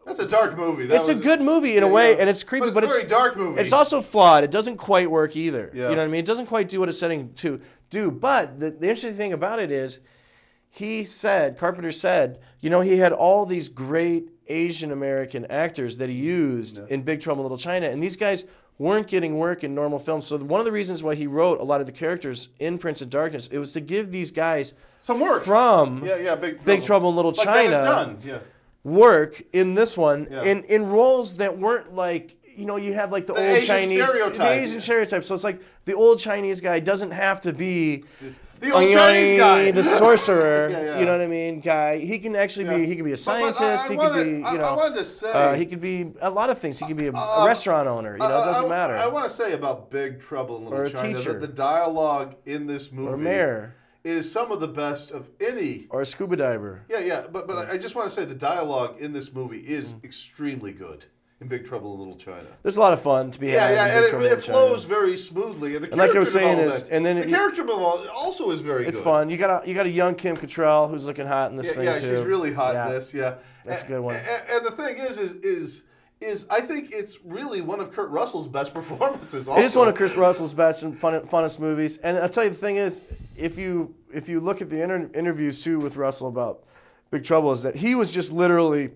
That's a dark movie. It's a good movie in a way, and it's creepy, but it's a very dark movie. It's also flawed. It doesn't quite work either. Yeah. You know what I mean? It doesn't quite do what it's setting to do. But the interesting thing about it is, Carpenter said, you know, he had all these great Asian American actors that he used in Big Trouble in Little China, and these guys weren't getting work in normal films. So one of the reasons why he wrote a lot of the characters in Prince of Darkness, it was to give these guys some work from Big Trouble in Little China. Work in this one in roles that weren't like, you know, you have like the old Asian Chinese stereotype. The Asian stereotype. So it's like the old Chinese guy doesn't have to be The old Chinese guy. The sorcerer, you know what I mean, guy. He can actually be, he could be a scientist, he could be, you know. I wanted to say. He could be a lot of things. He could be a restaurant owner, you know, it doesn't matter. I want to say about Big Trouble in Little China that the dialogue in this movie. Or a mayor. Is some of the best of any. Or a scuba diver. Yeah, but I just want to say the dialogue in this movie is extremely good in Big Trouble in Little China. There's a lot of fun to be had. Yeah, and it flows very smoothly, and the character development, the character development also is very good. It's fun. You got a young Kim Cattrall who's looking hot in this thing too. Yeah, she's really hot in this. Yeah, that's a good one. And the thing is I think it's really one of Kurt Russell's best performances. Also. It is one of Kurt Russell's best and funnest movies. And I'll tell you the thing is, if you look at the interviews too with Russell about Big Trouble, is that he was just literally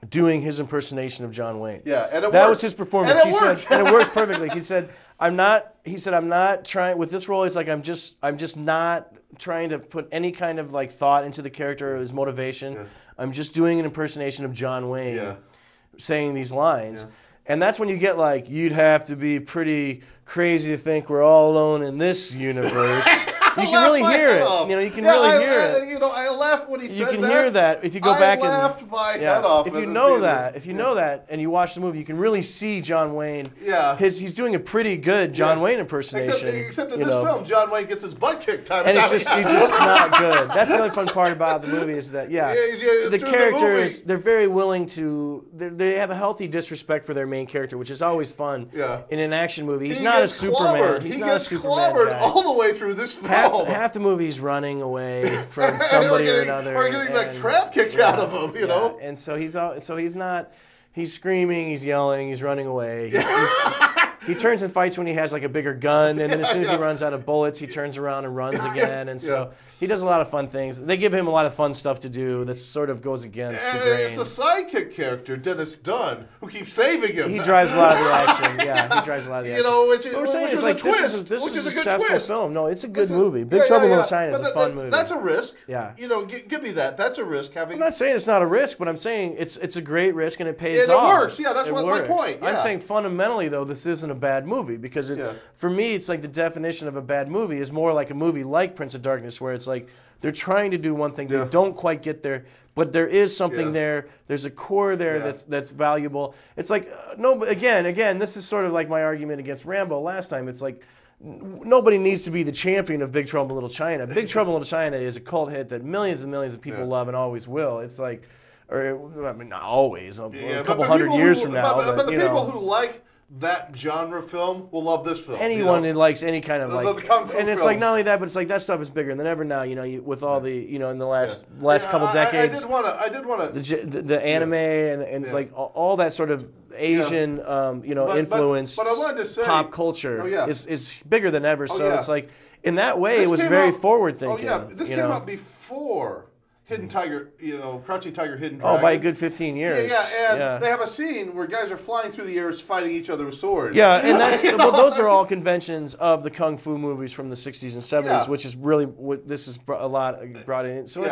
doing his impersonation of John Wayne. Yeah, and that was his performance. He said, and it works perfectly. He said, I'm not trying with this role. He's like, I'm just not trying to put any kind of like thought into the character or his motivation. Yeah. I'm just doing an impersonation of John Wayne, saying these lines. Yeah. And that's when you get like, you'd have to be pretty crazy to think we're all alone in this universe. You can really hear it. You know, you can really hear it. You know, I laughed when he said that. You can hear that if you go back and. I laughed my head off. If you know that, and you watch the movie, you can really see John Wayne. Yeah. He's doing a pretty good John Wayne impersonation. Except in this film, John Wayne gets his butt kicked time and time. He's just not good. That's the only fun part about the movie is that the characters they're very willing to. They have a healthy disrespect for their main character, which is always fun. Yeah. In an action movie, he's not a Superman. He's not a Superman guy. All the way through this film. Half the movie's running away from somebody or another, or getting the crap kicked out of him, you know. And so he's not. He's screaming, he's yelling, he's running away. He turns and fights when he has like a bigger gun, and then as soon as he runs out of bullets, he turns around and runs again. And so he does a lot of fun things. They give him a lot of fun stuff to do that sort of goes against the grain. It's the sidekick character, Dennis Dunn, who keeps saving him. He drives a lot of the action. Yeah, he drives a lot of the action. You know, which is like twist. This is a successful film. No, it's a good movie. Big Trouble in Little China is a fun movie. That's a risk. Yeah. You know, give me that. That's a risk. I'm not saying it's not a risk, but I'm saying it's a great risk and it pays off. And it works. Yeah, that's my point. I'm saying fundamentally, though, this isn't a bad movie because for me, it's like the definition of a bad movie is more like a movie like Prince of Darkness, where it's like they're trying to do one thing, they don't quite get there, but there is something there. There's a core there that's valuable. It's like again, this is sort of like my argument against Rambo last time. It's like nobody needs to be the champion of Big Trouble in Little China. Big Trouble in Little China is a cult hit that millions and millions of people love and always will. It's like, or I mean, not always, a couple hundred years from now. But the people who like that genre film will love this film. Anyone who likes any kind of the Kung Fu and it's films. Like not only that, but it's like that stuff is bigger than ever now. You know, with all the in the last couple decades. I did want to the anime and it's like all that sort of Asian influence. But I wanted to say pop culture is bigger than ever. So it's like in that way it was very forward thinking. Oh yeah, this came out before Hidden Tiger, Crouching Tiger, Hidden Dragon. Oh, by a good 15 years. And they have a scene where guys are flying through the air fighting each other with swords. Yeah, and that's those are all conventions of the Kung Fu movies from the 60s and 70s, which is really what this is a lot brought in. So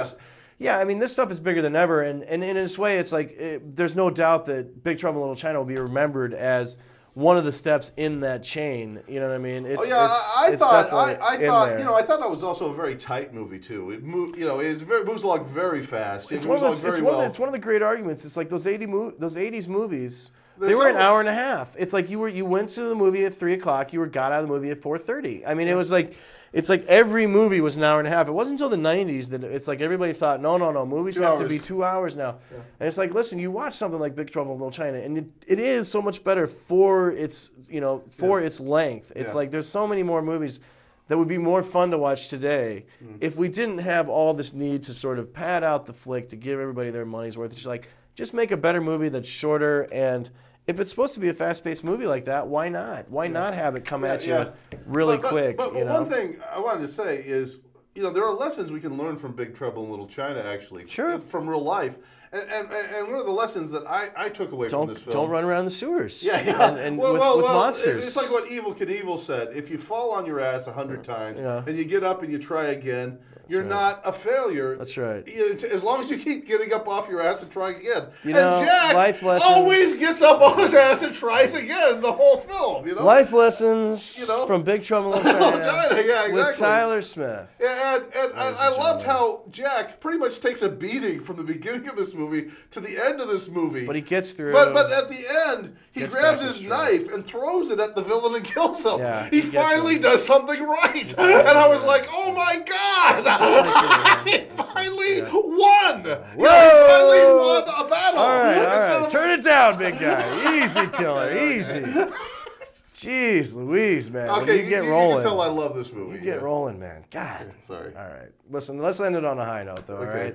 I mean, this stuff is bigger than ever, and in this way, it's like there's no doubt that Big Trouble in Little China will be remembered as one of the steps in that chain. You know what I mean? I thought that was also a very tight movie too. It moves along very fast. It's one of the great arguments. It's like those 80s movies. They were an hour and a half. It's like you went to the movie at 3 o'clock. You got out of the movie at 4:30. I mean, it was like. It's like every movie was an hour and a half. It wasn't until the 90s that it's like everybody thought, no, movies have to be 2 hours now. Yeah. And it's like, listen, you watch something like Big Trouble in Little China, and it is so much better for its its length. It's like there's so many more movies that would be more fun to watch today if we didn't have all this need to sort of pad out the flick to give everybody their money's worth. It's like, just make a better movie that's shorter, and if it's supposed to be a fast-paced movie like that, why not? Why not have it come at you really quick? But one thing I wanted to say is, there are lessons we can learn from Big Trouble in Little China, actually. Sure. From real life. And one of the lessons that I took away from this film... Don't run around the sewers. Yeah. And with monsters. It's like what Evel Knievel said. If you fall on your ass 100 times and you get up and you try again, you're not a failure. That's right. As long as you keep getting up off your ass and trying again. You know, and Jack life lessons, always gets up on his ass and tries again the whole film. You know? Life lessons from Big Trouble in China. Yeah, exactly. With Tyler Smith. Yeah, and I loved how Jack pretty much takes a beating from the beginning of this movie to the end of this movie. But he gets through. But at the end, he grabs his knife and throws it at the villain and kills him. Yeah, he finally does something right. And I was like, oh my God! He finally won! Whoa! He finally won a battle! All right. Turn it down, big guy. Easy, killer. Easy. Jeez Louise, man. Okay, you get rolling. You can tell I love this movie. You get rolling, man. God. Sorry. All right. Listen, let's end it on a high note, though, all right?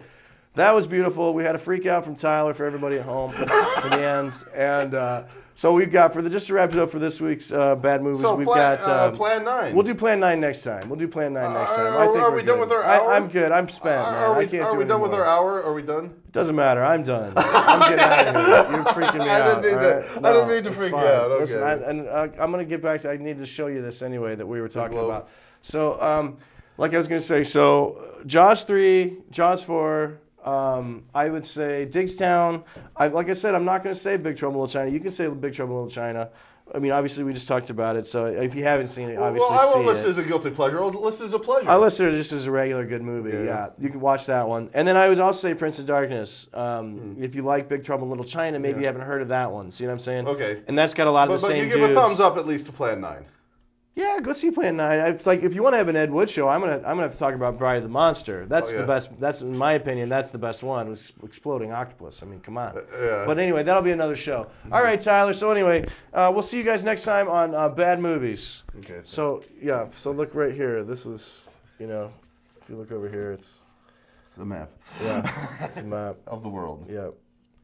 That was beautiful. We had a freak out from Tyler for everybody at home in the end. And so we've got, just to wrap it up for this week's Bad Movies, we've got... Plan 9. We'll do Plan 9 next time. We'll do Plan 9 next time. Are we done with our hour? I'm good. I'm spent, man. Are we done with our hour? Are we done? Doesn't matter. I'm done. I'm getting out of here. You're freaking me out. I didn't mean to freak you out. Okay. Listen, I'm going to get back to... I need to show you this anyway that we were talking about. So, like I was going to say, so Jaws 3, Jaws 4... I would say Digstown. Like I said, I'm not going to say Big Trouble in Little China. You can say Big Trouble in Little China. I mean, obviously, we just talked about it. So if you haven't seen it, obviously see it. Well, I won't list it as a guilty pleasure. I'll list it as a pleasure. I listed it just as a regular good movie. Yeah, you can watch that one. And then I would also say Prince of Darkness. If you like Big Trouble in Little China, maybe you haven't heard of that one. See what I'm saying? Okay. And that's got a lot of the same dudes. But you give a thumbs up at least to Plan 9. Yeah, go see Plan 9. It's like if you want to have an Ed Wood show, I'm gonna have to talk about Bride of the Monster. That's the best. That's in my opinion, that's the best one. With Exploding Octopus. I mean, come on. But anyway, that'll be another show. All right, Tyler. So anyway, we'll see you guys next time on Bad Movies. Okay. So yeah. So look right here. This was, if you look over here, it's a map. Yeah, it's a map of the world. Yeah.